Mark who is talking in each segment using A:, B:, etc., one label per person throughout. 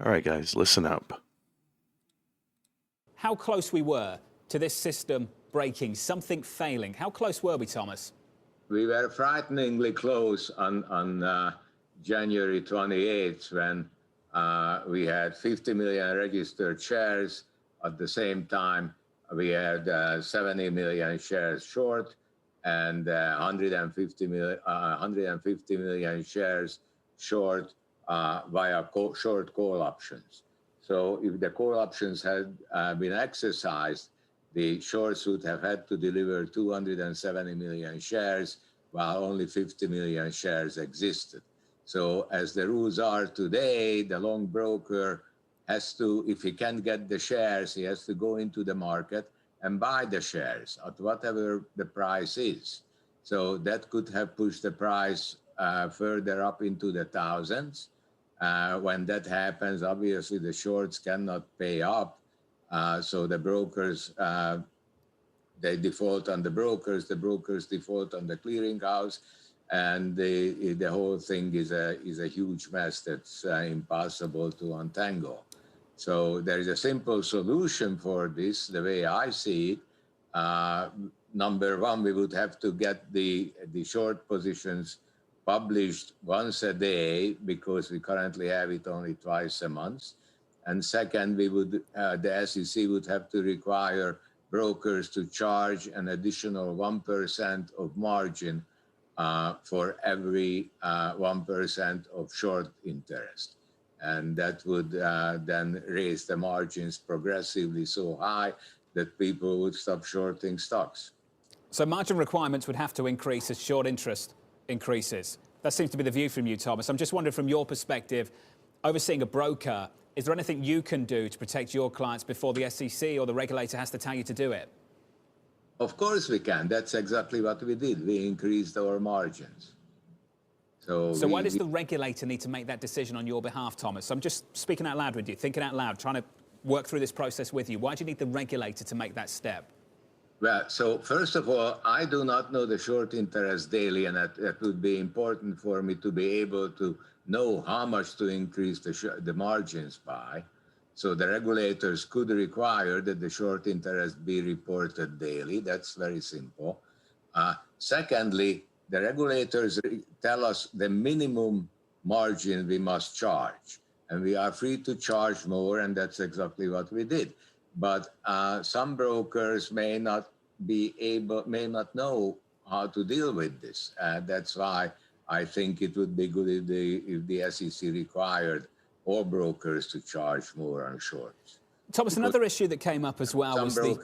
A: All right, guys, listen up.
B: How close we were to this system breaking, something failing. How close were we, Thomas?
C: We were frighteningly close on January 28th when we had 50 million registered shares. At the same time, we had 70 million shares short and 150 million shares short via short call options. So if the call options had been exercised, the shorts would have had to deliver 270 million shares, while only 50 million shares existed. So as the rules are today, the long broker has to, if he can't get the shares, he has to go into the market and buy the shares at whatever the price is. So that could have pushed the price further up into the thousands. When that happens, obviously the shorts cannot pay up. So the brokers, they default on the brokers default on the clearinghouse, and the whole thing is a huge mess that's impossible to untangle. So there is a simple solution for this, the way I see it. Number one, we would have to get the short positions published once a day, because we currently have it only twice a month. And second, we would the SEC would have to require brokers to charge an additional 1% of margin for every 1% of short interest. And that would then raise the margins progressively so high that people would stop shorting stocks.
B: So margin requirements would have to increase as short interest increases. That seems to be the view from you, Thomas. I'm just wondering, from your perspective, overseeing a broker, is there anything you can do to protect your clients before the SEC or the regulator has to tell you to do it?
C: Of course we can. That's exactly what we did. We increased our margins. So
B: why does the regulator need to make that decision on your behalf, Thomas? I'm just speaking out loud with you, thinking out loud, trying to work through this process with you. Why do you need the regulator to make that step?
C: Well, so first of all, I do not know the short interest daily, and that would be important for me to be able to know how much to increase the margins by. So the regulators could require that the short interest be reported daily. That's very simple. Secondly, the regulators tell us the minimum margin we must charge, and we are free to charge more, and that's exactly what we did. But some brokers may not know how to deal with this. That's why I think it would be good if the SEC required all brokers to charge more on shorts.
B: Thomas, another issue that came up as well was the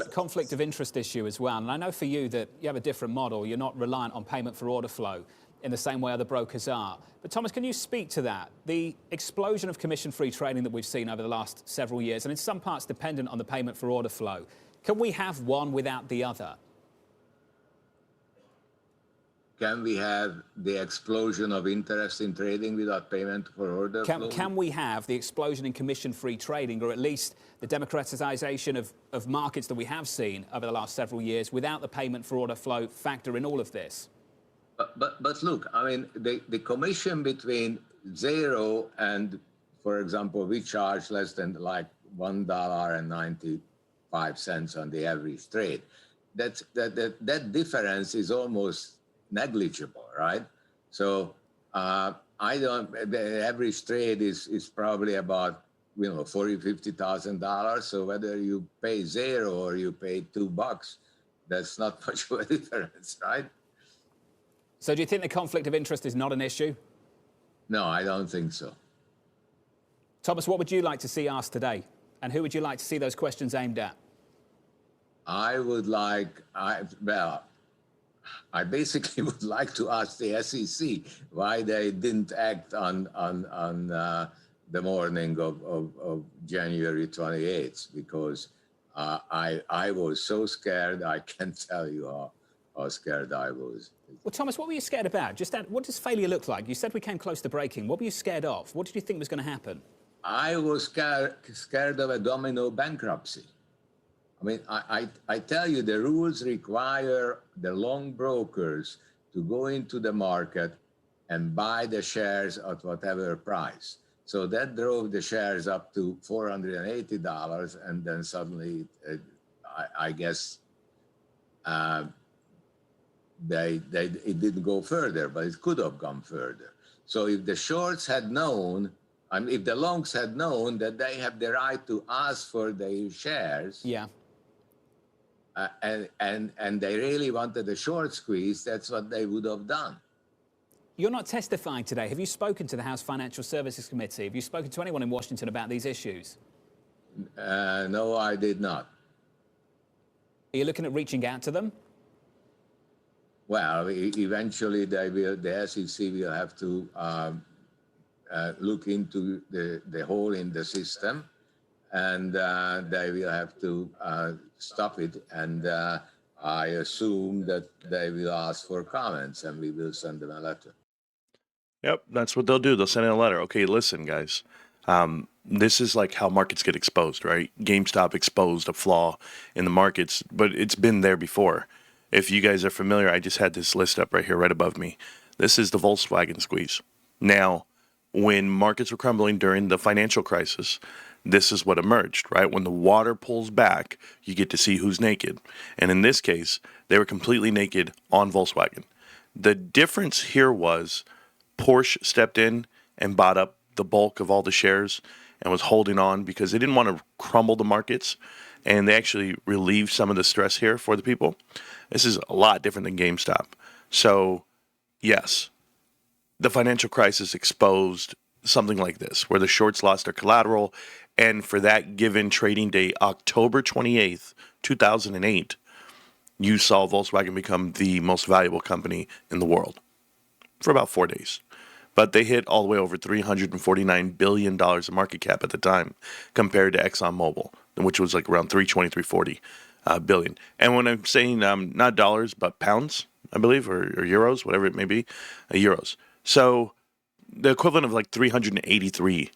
B: conflict of interest issue as well. And I know for you that you have a different model. You're not reliant on payment for order flow in the same way other brokers are. But Thomas, can you speak to that? The explosion of commission-free trading that we've seen over the last several years, and in some parts dependent on the payment for order flow. Can we have one without the other?
C: Can we have the explosion of interest in trading without payment for order flow?
B: Can we have the explosion in commission-free trading, or at least the democratization of markets that we have seen over the last several years, without the payment for order flow factor in all of this?
C: But look, I mean, the commission between zero and, for example, we charge less than like $1.95 on the average trade. That difference is almost negligible, right? So the average trade is probably about $40,000-$50,000. So whether you pay zero or you pay $2, that's not much of a difference, right?
B: So do you think the conflict of interest is not an issue?
C: No, I don't think so.
B: Thomas, what would you like to see asked today? And who would you like to see those questions aimed at?
C: I basically would like to ask the SEC why they didn't act on the morning of January 28th, because I was so scared. I can't tell you how scared I was.
B: Well, Thomas, what were you scared about? What does failure look like? You said we came close to breaking. What were you scared of? What did you think was going to happen?
C: I was scared of a domino bankruptcy. I mean, I tell you, the rules require the long brokers to go into the market and buy the shares at whatever price. So that drove the shares up to $480, and then suddenly, I guess, it didn't go further, but it could have gone further. So if the shorts had known, if the longs had known that they have the right to ask for their shares,
B: Yeah.
C: And they really wanted a short squeeze, that's what they would have done.
B: You're not testifying today. Have you spoken to the House Financial Services Committee? Have you spoken to anyone in Washington about these issues?
C: No, I did not.
B: Are you looking at reaching out to them?
C: Well, eventually the SEC will have to look into the hole in the system, and they will have to stop it. And I assume that they will ask for comments, and we will send them a letter.
A: Yep, that's what they'll do. They'll send in a letter. Okay, listen, guys. This is like how markets get exposed, right? GameStop exposed a flaw in the markets, but it's been there before. If you guys are familiar, I just had this list up right here, right above me. This is the Volkswagen squeeze. Now, when markets were crumbling during the financial crisis, this is what emerged, right? When the water pulls back, you get to see who's naked. And in this case, they were completely naked on Volkswagen. The difference here was Porsche stepped in and bought up the bulk of all the shares and was holding on because they didn't want to crumble the markets, and they actually relieved some of the stress here for the people. This is a lot different than GameStop. So, yes, the financial crisis exposed something like this, where the shorts lost their collateral, and for that given trading day, October 28th, 2008, you saw Volkswagen become the most valuable company in the world for about 4 days. But they hit all the way over $349 billion in market cap at the time, compared to ExxonMobil, which was like around 340 billion. And when I'm saying not dollars, but pounds, I believe, or euros, whatever it may be, euros. So the equivalent of like $383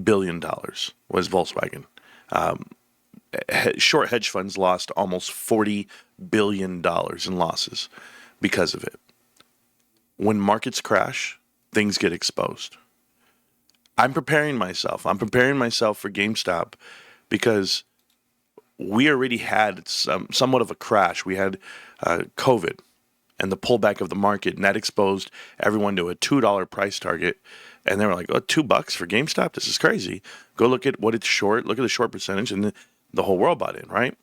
A: billion was Volkswagen. Short hedge funds lost almost $40 billion in losses because of it. When markets crash, things get exposed. I'm preparing myself. for GameStop because we already had somewhat of a crash. We had COVID and the pullback of the market, and that exposed everyone to a $2 price target. And they were like, oh, $2 for GameStop? This is crazy. Go look at what it's short. Look at the short percentage, and the whole world bought in, right?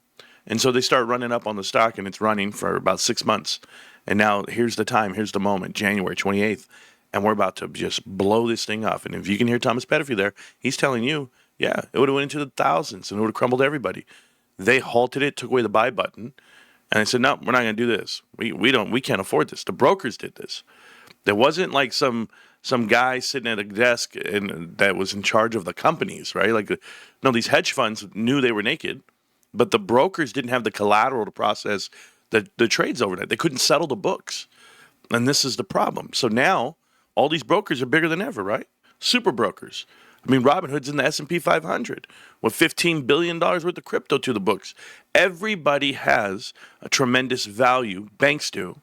A: And so they start running up on the stock, and it's running for about 6 months. And now here's the time, here's the moment, January 28th, and we're about to just blow this thing off. And if you can hear Thomas Petterfy there, he's telling you, yeah, it would have went into the thousands, and it would have crumbled everybody. They halted it, took away the buy button, and they said, no, we're not going to do this. We can't afford this. The brokers did this. There wasn't like some guy sitting at a desk and that was in charge of the companies, right? Like, no, these hedge funds knew they were naked, but the brokers didn't have the collateral to process the trades overnight. They couldn't settle the books. And this is the problem. So now all these brokers are bigger than ever, right? Super brokers. I mean, Robinhood's in the S&P 500 with $15 billion worth of crypto to the books. Everybody has a tremendous value, banks do,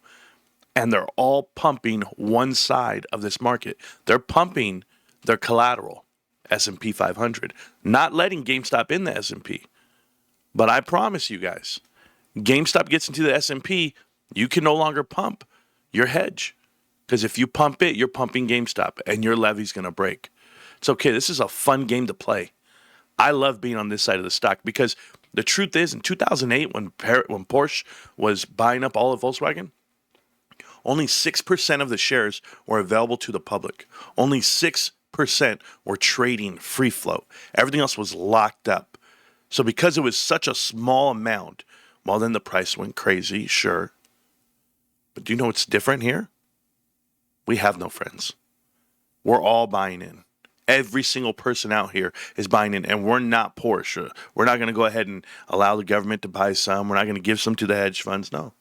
A: and they're all pumping one side of this market. They're pumping their collateral, S&P 500, not letting GameStop in the S&P. But I promise you guys, GameStop gets into the S&P, you can no longer pump your hedge. Because if you pump it, you're pumping GameStop, and your levy's going to break. It's okay. This is a fun game to play. I love being on this side of the stock because the truth is, in 2008, when Porsche was buying up all of Volkswagen, only 6% of the shares were available to the public. Only 6% were trading free float. Everything else was locked up. So because it was such a small amount, well, then the price went crazy, sure. But do you know what's different here? We have no friends. We're all buying in. Every single person out here is buying in, and we're not Porsche. We're not going to go ahead and allow the government to buy some. We're not going to give some to the hedge funds. No.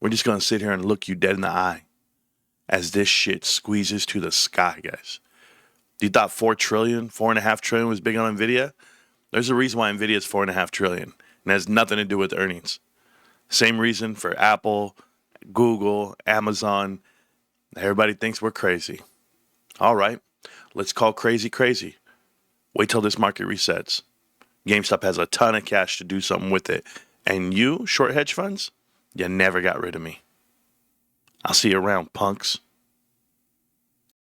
A: We're just going to sit here and look you dead in the eye as this shit squeezes to the sky, guys. You thought $4.5 trillion was big on NVIDIA? There's a reason why NVIDIA is $4.5 trillion, and it has nothing to do with earnings. Same reason for Apple, Google, Amazon. Everybody thinks we're crazy. All right. let's call crazy crazy. Wait till this market resets. GameStop has a ton of cash to do something with it. And you, short hedge funds, you never got rid of me. I'll see you around, punks.